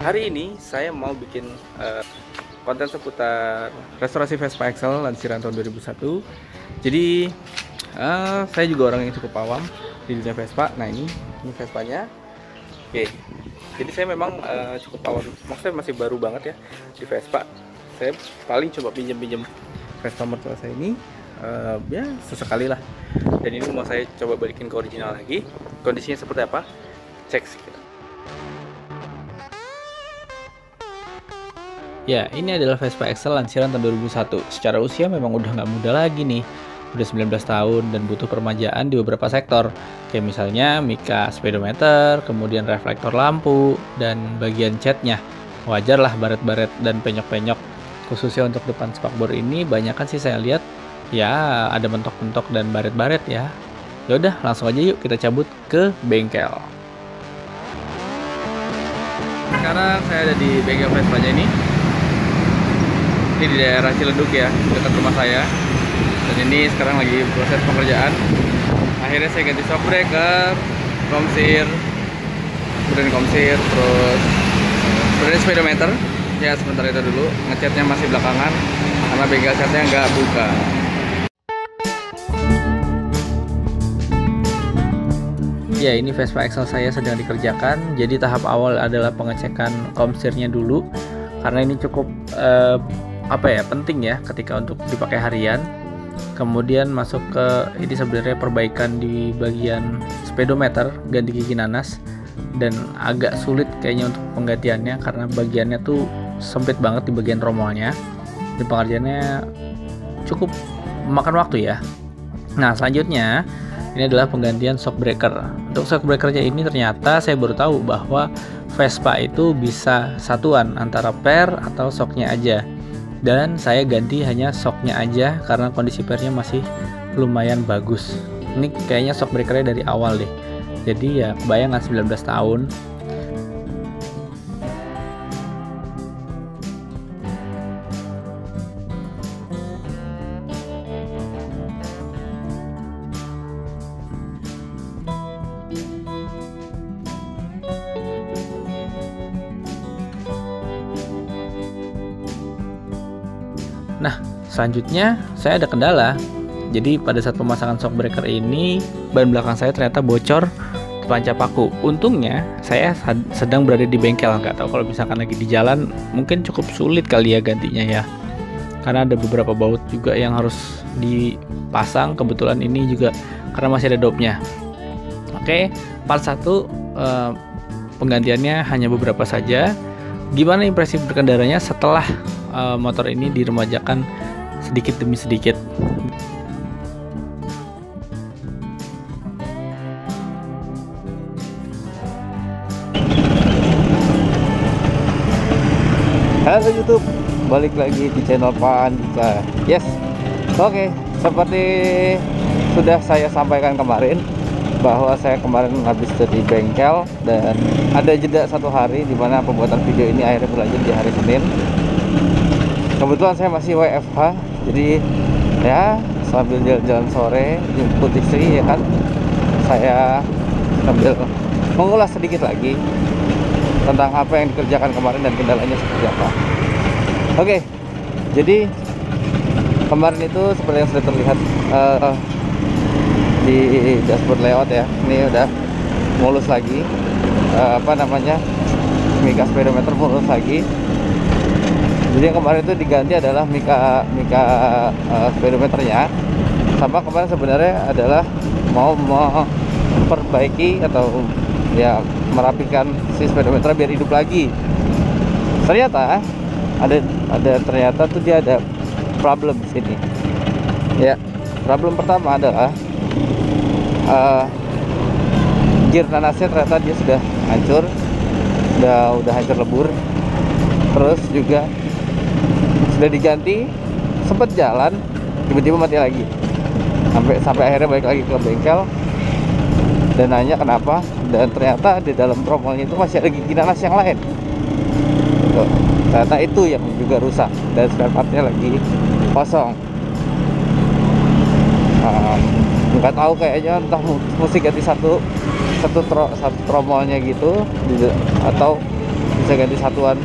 Hari ini saya mau bikin konten seputar restorasi Vespa Excel lansiran tahun 2001. Jadi saya juga orang yang cukup awam di dunia Vespa. Nah ini Vespanya. Oke. Jadi saya memang cukup awam. Maksudnya masih baru banget ya di Vespa. Saya paling coba pinjem Vespa mertua saya ini ya sesekali lah. Dan ini mau saya coba balikin ke original lagi. Kondisinya seperti apa? Cek sedikit. Ya, ini adalah Vespa Excel lansiran tahun 2001. Secara usia memang udah nggak muda lagi nih. Udah 19 tahun dan butuh permajaan di beberapa sektor. Kayak misalnya mika speedometer, kemudian reflektor lampu, dan bagian catnya. Wajar lah baret-baret dan penyok-penyok. Khususnya untuk depan spakbor ini, banyak kan sih saya lihat ya ada mentok-mentok dan baret-baret ya. Ya udah, langsung aja yuk kita cabut ke bengkel. Sekarang saya ada di bengkel Vespanya ini. Ini di daerah Ciledug ya, dekat rumah saya. Dan ini sekarang lagi proses pengerjaan. Akhirnya saya ganti shock breaker, komsir, terus speedometer. Ya sebentar itu dulu, ngecatnya masih belakangan karena bengkel catnya nggak buka. Ya, ini Vespa Excel saya sedang dikerjakan. Jadi tahap awal adalah pengecekan komsirnya dulu, karena ini cukup penting ya ketika untuk dipakai harian. Kemudian masuk ke ini sebenarnya perbaikan di bagian speedometer, ganti gigi nanas, dan agak sulit kayaknya untuk penggantiannya karena bagiannya tuh sempit banget di bagian tromolnya dan pengerjaannya cukup memakan waktu ya. Nah selanjutnya ini adalah penggantian shock breaker. Untuk shock breakernya ini ternyata saya baru tahu bahwa Vespa itu bisa satuan antara per atau shocknya aja. Dan saya ganti hanya shocknya aja karena kondisi pernya masih lumayan bagus. Ini kayaknya shock breakernya dari awal deh. Jadi ya kebayang kan 19 tahun. Nah, selanjutnya saya ada kendala. Jadi pada saat pemasangan shock breaker ini, ban belakang saya ternyata bocor tancap paku. Untungnya saya sedang berada di bengkel, nggak tahu kalau misalkan lagi di jalan mungkin cukup sulit kali ya gantinya ya. Karena ada beberapa baut juga yang harus dipasang. Kebetulan ini juga karena masih ada dopnya. Oke, part 1 penggantiannya hanya beberapa saja. Gimana impresi berkendaranya setelah motor ini diremajakan sedikit demi sedikit? Halo YouTube, balik lagi di channel Pak Andika. Yes, oke. Seperti sudah saya sampaikan kemarin, bahwa saya kemarin habis dari bengkel dan ada jeda 1 hari di mana pembuatan video ini akhirnya berlanjut di hari Senin. Kebetulan saya masih WFH, jadi ya sambil jalan-jalan sore jemput istri ya kan, saya sambil mengulas sedikit lagi tentang apa yang dikerjakan kemarin dan kendalanya seperti apa. Oke, jadi kemarin itu seperti yang sudah terlihat di dashboard layout ya, ini udah mulus lagi, mika speedometer mulus lagi. Jadi yang kemarin itu diganti adalah mika speedometernya, sama kemarin sebenarnya adalah mau memperbaiki atau ya merapikan si speedometer biar hidup lagi. Ternyata ternyata tuh dia ada problem di sini. Ya, problem pertama adalah gear nanasnya ternyata dia sudah hancur, udah hancur lebur. Terus juga sudah diganti, sempat jalan, tiba-tiba mati lagi. Sampai akhirnya balik lagi ke bengkel dan nanya kenapa, dan ternyata di dalam tromolnya itu masih ada gigi nanas yang lain. Tuh, ternyata itu yang juga rusak dan spare partnya lagi kosong. Nggak tahu, kayaknya entah mesti ganti satu satu tromolnya gitu, atau bisa ganti satuan.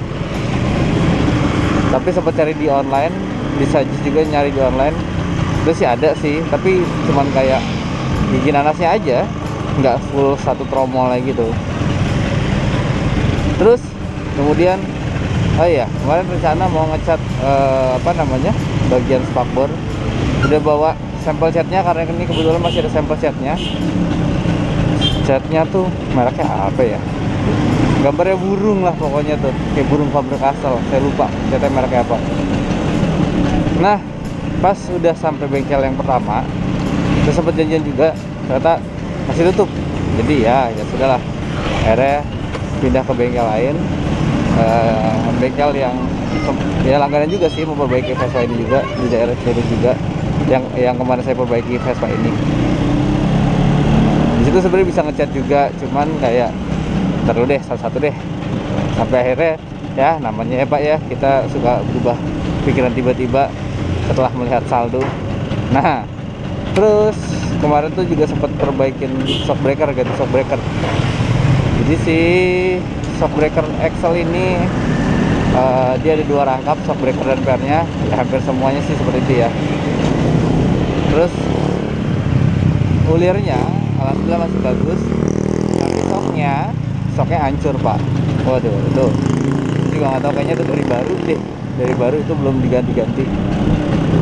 Tapi sempat cari di online, bisa juga nyari di online, itu sih ada sih, tapi cuman kayak gigi nanasnya aja, nggak full satu tromolnya gitu. Terus kemudian oh iya, kemarin rencana mau ngecat bagian spakbor. Udah bawa sampel catnya, karena ini kebetulan masih ada sampel catnya. Catnya tuh mereknya apa ya, gambarnya burung lah pokoknya tuh, kayak burung Faber-Castell, saya lupa catnya mereknya apa. Nah pas udah sampai bengkel yang pertama, udah sempet janjian juga, ternyata masih tutup. Jadi ya sudahlah, akhirnya pindah ke bengkel lain. Bengkel yang ya langganan juga sih, memperbaiki Vespa ini juga di daerah sini juga, yang kemarin saya perbaiki Vespa ini. Di situ sebenarnya bisa ngecat juga, cuman kayak ntar dulu deh, satu-satu deh, sampai akhirnya ya namanya ya Pak ya, kita suka berubah pikiran tiba-tiba setelah melihat saldo. Nah terus kemarin tuh juga sempat perbaikin shock breaker, ganti shock breaker. Jadi si shock breaker Excel ini dia ada dua rangkap, shock breaker dan pernya ya, hampir semuanya sih seperti itu ya. Terus ulirnya alhamdulillah masih bagus, tapi shocknya hancur Pak. Waduh tuh, juga nggak tahu, kayaknya itu dari baru itu belum diganti-ganti.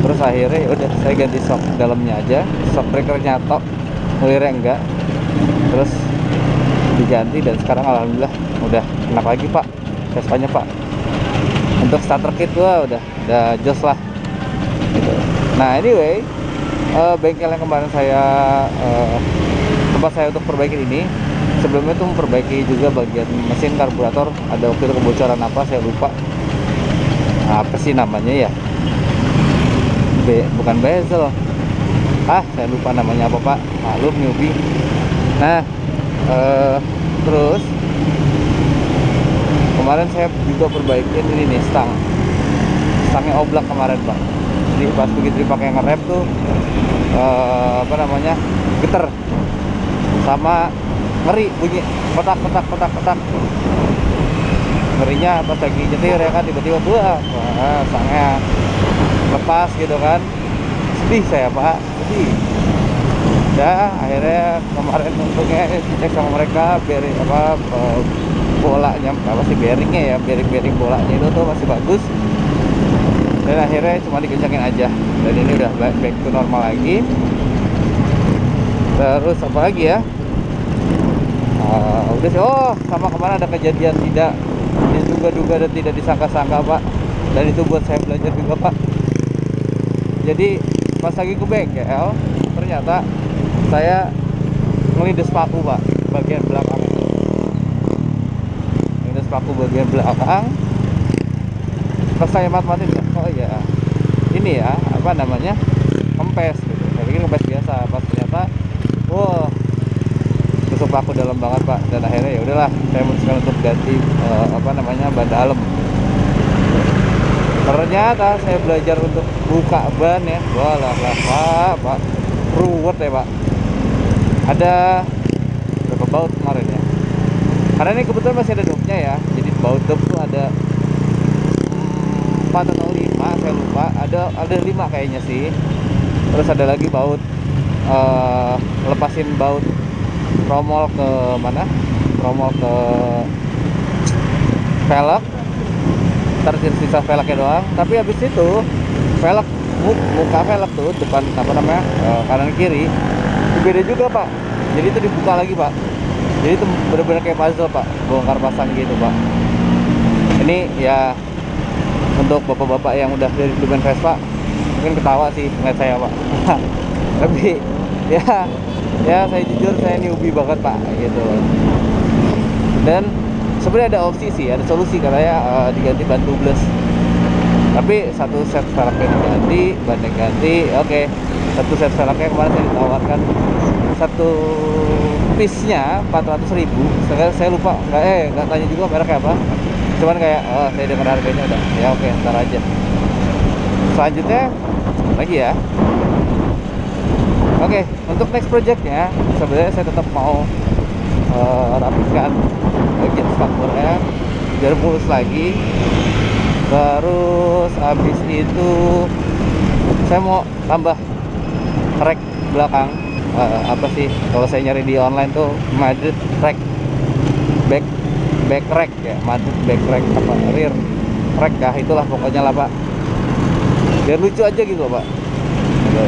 Terus akhirnya ya udah saya ganti shock dalamnya aja, shock breakernya tok, ulirnya enggak, terus diganti, dan sekarang alhamdulillah udah enak lagi Pak Vespanya Pak. Untuk starter kit udah jos lah gitu. Nah anyway, bengkel yang kemarin tempat saya untuk perbaikin ini, sebelumnya tuh memperbaiki juga bagian mesin karburator. Ada waktu itu kebocoran apa saya lupa, apa sih namanya ya, bukan bezel, saya lupa namanya apa Pak, maklum newbie. Nah terus kemarin saya juga perbaikin ini nih, stangnya oblak kemarin Pak. Jadi pas begitu dipakai ngerem tuh geter sama ngeri, bunyi petak. Ngerinya pas lagi nyetir ya kan, tiba-tiba wah stangnya lepas gitu kan. Sedih saya Pak, sedih. Ya akhirnya kemarin untungnya dicek sama mereka, bolanya bearingnya ya, bearing bolanya itu tuh masih bagus, dan akhirnya cuma dikencangin aja, dan ini udah back to normal lagi. Terus apa lagi ya, udah sih. Oh sama kemarin ada kejadian tidak diduga-duga dan tidak disangka-sangka Pak, dan itu buat saya belajar juga Pak. Jadi pas lagi ke bengkel, ternyata saya ngelindes paku Pak, bagian belakang. Ngelindes paku bagian belakang. Pas saya matiin, oh iya ini ya kempes gitu. Saya pikir kempes biasa, pas ternyata wow, tusuk paku dalam banget Pak. Dan akhirnya ya udahlah, saya memutuskan untuk ganti ban dalam. Ternyata saya belajar untuk buka ban ya, walah Pak, ruwet ya Pak. Ada berapa baut kemarin ya, karena ini kebetulan masih ada dopnya ya. Jadi baut dop tuh ada 4 atau 5, saya lupa, ada 5 kayaknya sih. Terus ada lagi baut lepasin baut tromol ke mana, tromol ke velg, ntar sisa velgnya doang. Tapi habis itu velg, muka velg tuh depan kanan kiri beda juga Pak. Jadi itu dibuka lagi Pak. Jadi itu benar-benar kayak puzzle Pak, bongkar pasang gitu Pak. Ini ya untuk bapak-bapak yang udah dari dulu main Vespa mungkin ketawa sih ngeliat saya Pak. Tapi ya saya jujur, saya newbie banget Pak gitu. Dan sebenarnya ada opsi sih, ada solusi katanya, diganti ban tubeless. Tapi satu set velgnya diganti, bannya ganti, oke. Satu set velgnya kemarin saya ditawarkan satu piece-nya 400.000. Saya lupa, nggak tanya juga mereknya apa. Cuman kayak saya dengar harganya udah ya oke, ntar aja. Selanjutnya lagi ya. Oke, untuk next projectnya sebenarnya saya tetap mau rapikan bagian spakbornya biar mulus lagi. Terus habis itu saya mau tambah rack belakang. Apa sih kalau saya nyari di online tuh Madrid rack, back rack ya, Madrid back rack apa rear rack kah, itulah pokoknya lah Pak, biar lucu aja gitu Pak gitu.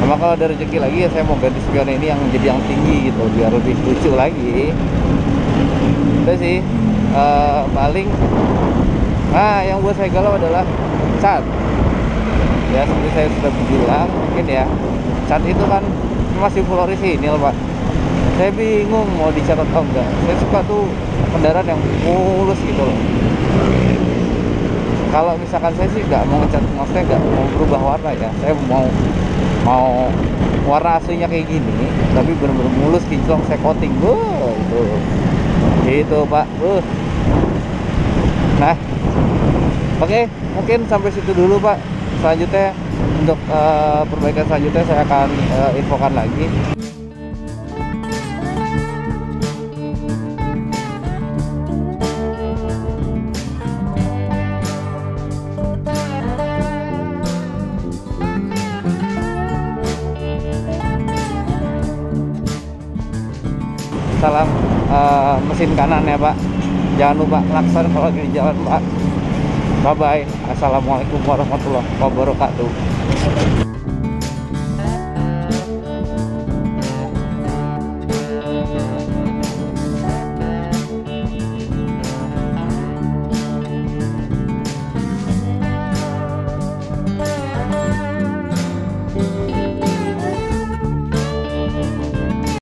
Sama kalau ada rezeki lagi ya saya mau ganti spion ini yang jadi yang tinggi gitu biar lebih lucu lagi. Itu sih paling. Nah yang buat saya galau adalah cat ya, seperti saya sudah bilang mungkin ya, cat itu kan masih full orisinil Pak. Saya bingung mau dicat atau enggak. Saya suka tuh kendaraan yang mulus gitu loh. Kalau misalkan saya sih nggak mau ngecat, maksudnya nggak mau berubah warna ya, saya mau warna aslinya kayak gini tapi bener-bener mulus kinclong, saya coating itu gitu Pak. Nah oke, mungkin sampai situ dulu Pak. Selanjutnya untuk perbaikan selanjutnya saya akan infokan lagi. Salam mesin kanan ya Pak. Jangan lupa klakson kalau lagi di jalan Pak. Bye bye. Assalamualaikum warahmatullahi wabarakatuh.